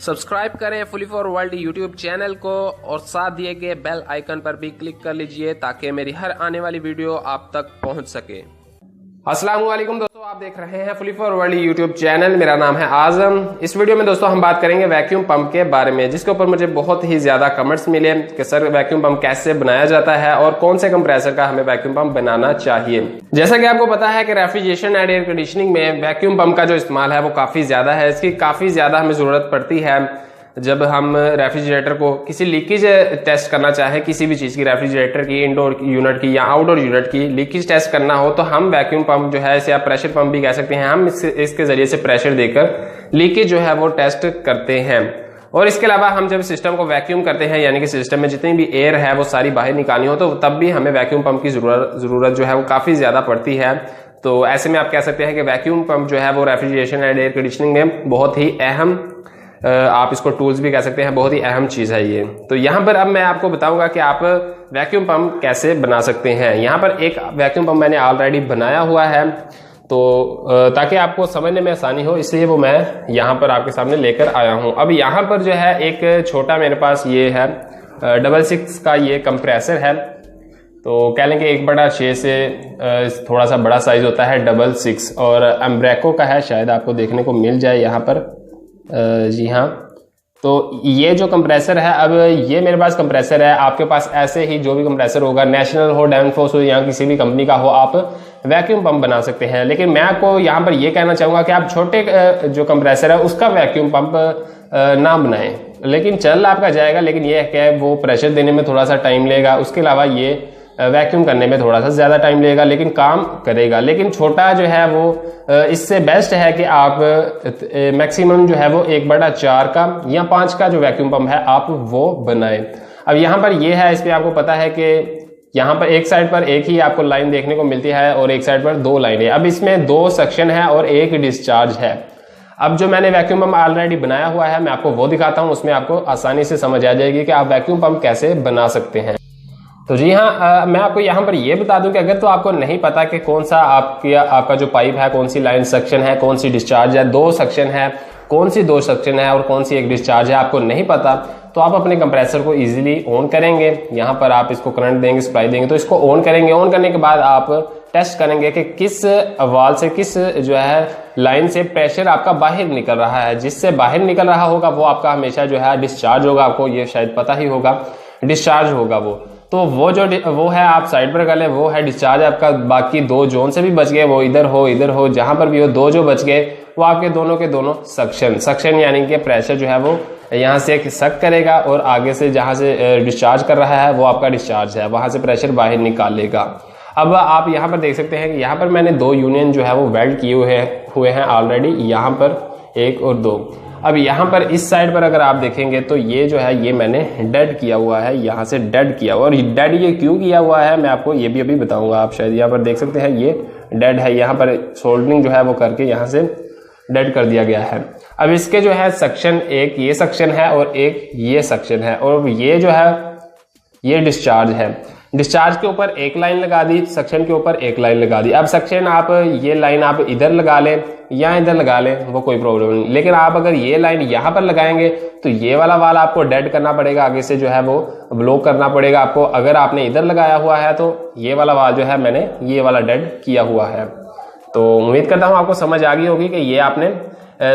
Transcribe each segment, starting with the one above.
Subscribe करें fully for world YouTube channel को और साथ दिए गए बेल आइकन पर भी क्लिक कर लीजिए ताकि मेरी हर आने वाली वीडियो आप तक पहुंच सके। अस्सलाम वालेकुम दोस्तों, आप देख रहे हैं fully for world YouTube channel. मेरा नाम है आजम। इस वीडियो में दोस्तों हम बात करेंगे वैक्यूम पंप के बारे में, जिसके ऊपर मुझे बहुत ही ज्यादा कमेंट्स मिले कि सर वैक्यूम पंप कैसे बनाया जाता है और कौन से कंप्रेसर का हमें वैक्यूम पंप बनाना चाहिए। जैसा कि आपको पता है कि रेफ्रिजरेशन एंड एयर कंडीशनिंग में वैक्यूम पंप का जो इस्तेमाल है वो काफी ज्यादा है। इसकी काफी ज्यादा हमें जरूरत पड़ती है जब हम रेफ्रिजरेटर को किसी लीकेज टेस्ट करना चाहें, किसी भी चीज की, रेफ्रिजरेटर की, इंडोर यूनिट की या आउटडोर यूनिट की लीकेज टेस्ट करना हो तो हम वैक्यूम पंप जो है, इसे आप प्रेशर पंप भी कह सकते हैं, हम इसके जरिए से प्रेशर देकर लीकेज जो है वो टेस्ट करते हैं। और इसके अलावा हम जब सिस्टम को वैक्यूम करते हैं, यानी कि सिस्टम में जितनी भी एयर है वो सारी बाहर निकालनी हो, तो तब भी हमें वैक्यूम पंप की जरूरत जो है वो काफी ज्यादा पड़ती है। तो ऐसे में आप कह सकते हैं कि वैक्यूम पंप जो है वो रेफ्रिजरेशन एंड एयर कंडीशनिंग में बहुत ही अहम, आप इसको टूल्स भी कह सकते हैं, बहुत ही अहम चीज है ये। तो यहाँ पर अब मैं आपको बताऊंगा कि आप वैक्यूम पंप कैसे बना सकते हैं। यहाँ पर एक वैक्यूम पंप मैंने ऑलरेडी बनाया हुआ है, तो ताकि आपको समझने में आसानी हो इसलिए वो मैं यहाँ पर आपके सामने लेकर आया हूँ। अब यहाँ पर जो है एक छोटा मेरे पास ये है 66 का ये कंप्रेसर है, तो कह लें कि एक बड़ा 6 से थोड़ा सा बड़ा साइज होता है 66, और एम्ब्रेको का है, शायद आपको देखने को मिल जाए यहाँ पर। जी हाँ, तो ये जो कंप्रेसर है, अब ये मेरे पास कंप्रेसर है, आपके पास ऐसे ही जो भी कंप्रेसर होगा, नेशनल हो, डैनफोर्स हो या किसी भी कंपनी का हो, आप वैक्यूम पंप बना सकते हैं। लेकिन मैं आपको यहाँ पर ये कहना चाहूंगा कि आप छोटे जो कंप्रेसर है उसका वैक्यूम पंप ना बनाएं, लेकिन चल आपका जाएगा, लेकिन ये है कि वो प्रेशर देने में थोड़ा सा टाइम लेगा, उसके अलावा ये वैक्यूम करने में थोड़ा सा ज्यादा टाइम लगेगा, लेकिन काम करेगा। लेकिन छोटा जो है वो इससे बेस्ट है कि आप मैक्सिमम जो है वो 1/4 का या 5 का जो वैक्यूम पंप है आप वो बनाएं। अब यहाँ पर ये है, इस पे आपको पता है कि यहाँ पर एक साइड पर एक ही आपको लाइन देखने को मिलती है और एक साइड पर 2 लाइनें। अब इसमें 2 सेक्शन है और 1 डिस्चार्ज है। अब जो मैंने वैक्यूम पंप ऑलरेडी बनाया हुआ है मैं आपको वो दिखाता हूँ, उसमें आपको आसानी से समझ आ जाएगी कि आप वैक्यूम पंप कैसे बना सकते हैं। तो जी हाँ, मैं आपको यहाँ पर ये बता दूं कि अगर तो आपको नहीं पता कि कौन सा आपका जो पाइप है, कौन सी लाइन सेक्शन है, कौन सी डिस्चार्ज है, 2 सेक्शन है, कौन सी 2 सेक्शन है और कौन सी 1 डिस्चार्ज है, आपको नहीं पता, तो आप अपने कंप्रेसर को इजीली ऑन करेंगे। यहाँ पर आप इसको करंट देंगे, सप्लाई देंगे, तो इसको ऑन करेंगे। ऑन करने के बाद आप टेस्ट करेंगे कि किस वाल से, किस जो है लाइन से प्रेशर आपका बाहर निकल रहा है। जिससे बाहर निकल रहा होगा वो आपका हमेशा जो है डिस्चार्ज होगा, आपको ये शायद पता ही होगा, डिस्चार्ज होगा वो। तो वो है आप साइड पर कर लें, वो है डिस्चार्ज आपका। बाकी 2 जोन से भी बच गए, वो इधर हो जहां पर भी हो, 2 जो बच गए वो आपके दोनों के दोनों सक्शन यानी कि प्रेशर जो है वो यहाँ से सक करेगा और आगे से जहां से डिस्चार्ज कर रहा है वो आपका डिस्चार्ज है, वहां से प्रेशर बाहर निकालेगा। अब आप यहाँ पर देख सकते हैं कि यहाँ पर मैंने 2 यूनियन जो है वो वेल्ड किए हुए हैं ऑलरेडी, यहाँ पर 1 और 2। अब यहाँ पर इस साइड पर अगर आप देखेंगे तो ये जो है ये मैंने डेड किया हुआ है, यहाँ से डेड किया हुआ। और डेड ये क्यों किया हुआ है मैं आपको ये भी अभी बताऊंगा। आप शायद यहाँ पर देख सकते हैं ये डेड है, यहाँ पर सोल्डरिंग जो है वो करके यहाँ से डेड कर दिया गया है। अब इसके जो है सेक्शन, एक ये सेक्शन है और एक ये सेक्शन है, और ये जो है ये डिस्चार्ज है। डिस्चार्ज के ऊपर 1 लाइन लगा दी, सेक्शन के ऊपर 1 लाइन लगा दी। अब सेक्शन आप ये लाइन आप इधर लगा लें या इधर लगा लें, वो कोई प्रॉब्लम नहीं। लेकिन आप अगर ये लाइन यहाँ पर लगाएंगे तो ये वाला वाल आपको डेड करना पड़ेगा, आगे से जो है वो ब्लॉक करना पड़ेगा आपको। अगर आपने इधर लगाया हुआ है तो ये वाला वाल जो है मैंने ये वाला डेड किया हुआ है। तो उम्मीद करता हूँ आपको समझ आ गई होगी कि ये आपने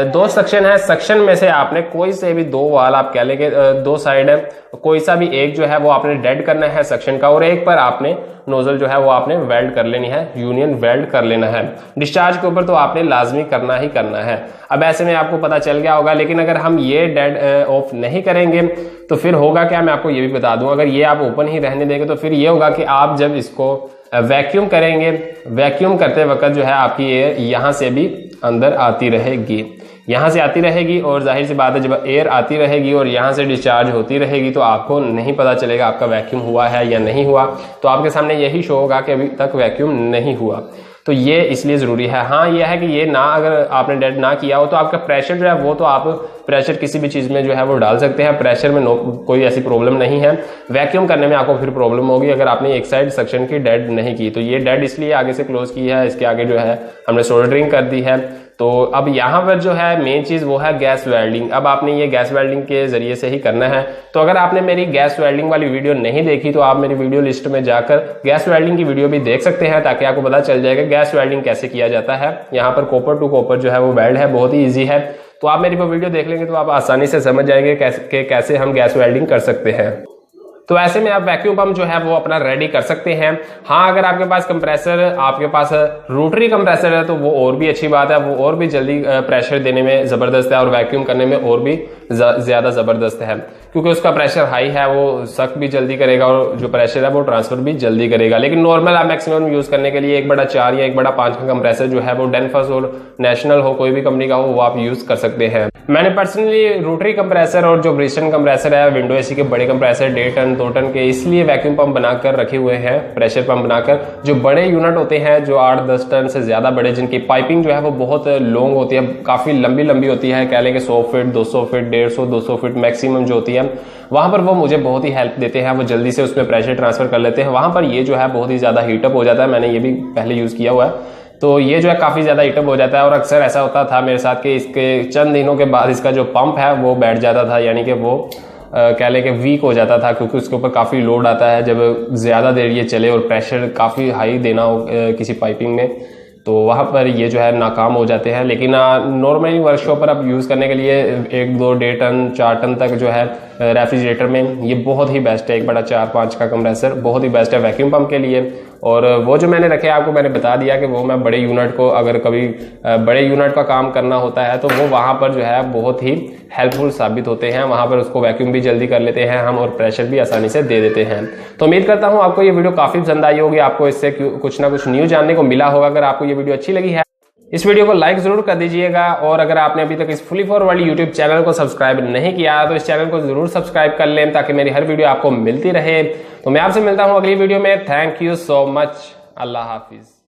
2 सेक्शन है, सेक्शन में से आपने कोई से भी 2 वाल आप कह लेंगे, 2 साइड है, कोई सा भी एक जो है वो आपने डेड करना है सेक्शन का, और एक पर आपने नोजल जो है वो आपने वेल्ड कर लेनी है, यूनियन वेल्ड कर लेना है। डिस्चार्ज के ऊपर तो आपने लाजमी करना ही करना है। अब ऐसे में आपको पता चल गया होगा, लेकिन अगर हम ये डेड ऑफ नहीं करेंगे तो फिर होगा क्या, मैं आपको ये भी बता दूं। अगर ये आप ओपन ही रहने देंगे तो फिर ये होगा कि आप जब इसको वैक्यूम करेंगे, वैक्यूम करते वक्त जो है आपकी एयर यहाँ से भी अंदर आती रहेगी, यहाँ से आती रहेगी, और जाहिर सी बात है जब एयर आती रहेगी और यहाँ से डिस्चार्ज होती रहेगी तो आपको नहीं पता चलेगा आपका वैक्यूम हुआ है या नहीं हुआ। तो आपके सामने यही शो होगा कि अभी तक वैक्यूम नहीं हुआ। तो ये इसलिए जरूरी है। हाँ ये है कि ये ना, अगर आपने डेड ना किया हो तो आपका प्रेशर जो है वो तो आप प्रेशर किसी भी चीज में जो है वो डाल सकते हैं, प्रेशर में कोई ऐसी प्रॉब्लम नहीं है। वैक्यूम करने में आपको फिर प्रॉब्लम होगी अगर आपने एक साइड सेक्शन की डेड नहीं की। तो ये डेड इसलिए आगे से क्लोज की है, इसके आगे जो है हमने सोल्डरिंग कर दी है तो अब यहाँ पर जो है मेन चीज वो है गैस वेल्डिंग। अब आपने ये गैस वेल्डिंग के जरिए से ही करना है। तो अगर आपने मेरी गैस वेल्डिंग वाली वीडियो नहीं देखी तो आप मेरी वीडियो लिस्ट में जाकर गैस वेल्डिंग की वीडियो भी देख सकते हैं, ताकि आपको पता चल जाएगा गैस वेल्डिंग कैसे किया जाता है। यहाँ पर कॉपर टू कॉपर जो है वो वेल्ड है, बहुत ही ईजी है। तो आप मेरी वो वीडियो देख लेंगे तो आप आसानी से समझ जाएंगे कैसे हम गैस वेल्डिंग कर सकते हैं। तो ऐसे में आप वैक्यूम पंप जो है वो अपना रेडी कर सकते हैं। हाँ, अगर आपके पास कंप्रेसर, आपके पास रोटरी कंप्रेसर है तो वो और भी अच्छी बात है, वो और भी जल्दी प्रेशर देने में जबरदस्त है और वैक्यूम करने में और भी ज्यादा जबरदस्त है, क्योंकि उसका प्रेशर हाई है, वो सक भी जल्दी करेगा और जो प्रेशर है वो ट्रांसफर भी जल्दी करेगा। लेकिन नॉर्मल आप मैक्सिमम यूज करने के लिए 1/4 या 1/5 का कंप्रेसर जो है वो डेनफस और नेशनल हो, कोई भी कंपनी का हो, वो आप यूज कर सकते हैं। मैंने पर्सनली रोटरी कंप्रेसर और जो ब्रिस्टन कंप्रेसर है, विंडो एसी के बड़े कंप्रेसर 1.5 टन 2 टन के, इसलिए वैक्यूम पंप बनाकर रखे हुए हैं, प्रेशर पंप बनाकर। जो बड़े यूनिट होते हैं जो 8-10 टन से ज्यादा बड़े, जिनकी पाइपिंग जो है वो बहुत लॉन्ग होती है, काफी लंबी होती है, कह लेंगे 100 फीट 200 फीट 150-200 फीट मैक्सिमम जो होती है, वहां पर वो मुझे बहुत ही हेल्प देते हैं। वो जल्दी से उसमें प्रेशर ट्रांसफर कर लेते हैं। वहां पर ये जो है बहुत ही ज्यादा हीटअप हो जाता है, मैंने ये भी पहले यूज किया हुआ है। तो ये जो है काफी ज्यादा हीटअप हो जाता है और अक्सर ऐसा होता था मेरे साथ कि इसके चंद दिनों के बाद इसका जो पंप है वो बैठ जाता था, यानी कि वो कह लें कि वीक हो जाता था, क्योंकि उसके ऊपर काफी लोड आता है जब ज्यादा देर ये चले और प्रेशर काफी हाई देना हो किसी पाइपिंग में, तो वहां पर ये जो है नाकाम हो जाते हैं। लेकिन नॉर्मली वर्कशॉप पर आप यूज करने के लिए 1-2 1.5 टन 4 टन तक जो है रेफ्रिजरेटर में ये बहुत ही बेस्ट है। 1/4-5 का कंप्रेसर बहुत ही बेस्ट है वैक्यूम पंप के लिए। और वो जो मैंने रखे आपको मैंने बता दिया कि वो मैं बड़े यूनिट को, अगर कभी बड़े यूनिट का काम करना होता है तो वो वहां पर जो है बहुत ही हेल्पफुल साबित होते हैं। वहां पर उसको वैक्यूम भी जल्दी कर लेते हैं हम और प्रेशर भी आसानी से दे देते हैं। तो उम्मीद करता हूं आपको ये वीडियो काफी पसंद आई होगी, आपको इससे कुछ ना कुछ न्यू जानने को मिला होगा। अगर आपको ये वीडियो अच्छी लगी है, इस वीडियो को लाइक जरूर कर दीजिएगा। और अगर आपने अभी तक इस फुली फॉरवर्ड यूट्यूब चैनल को सब्सक्राइब नहीं किया तो इस चैनल को जरूर सब्सक्राइब कर लें, ताकि मेरी हर वीडियो आपको मिलती रहे। तो मैं आपसे मिलता हूं अगली वीडियो में। Thank you so much. Allah Hafiz.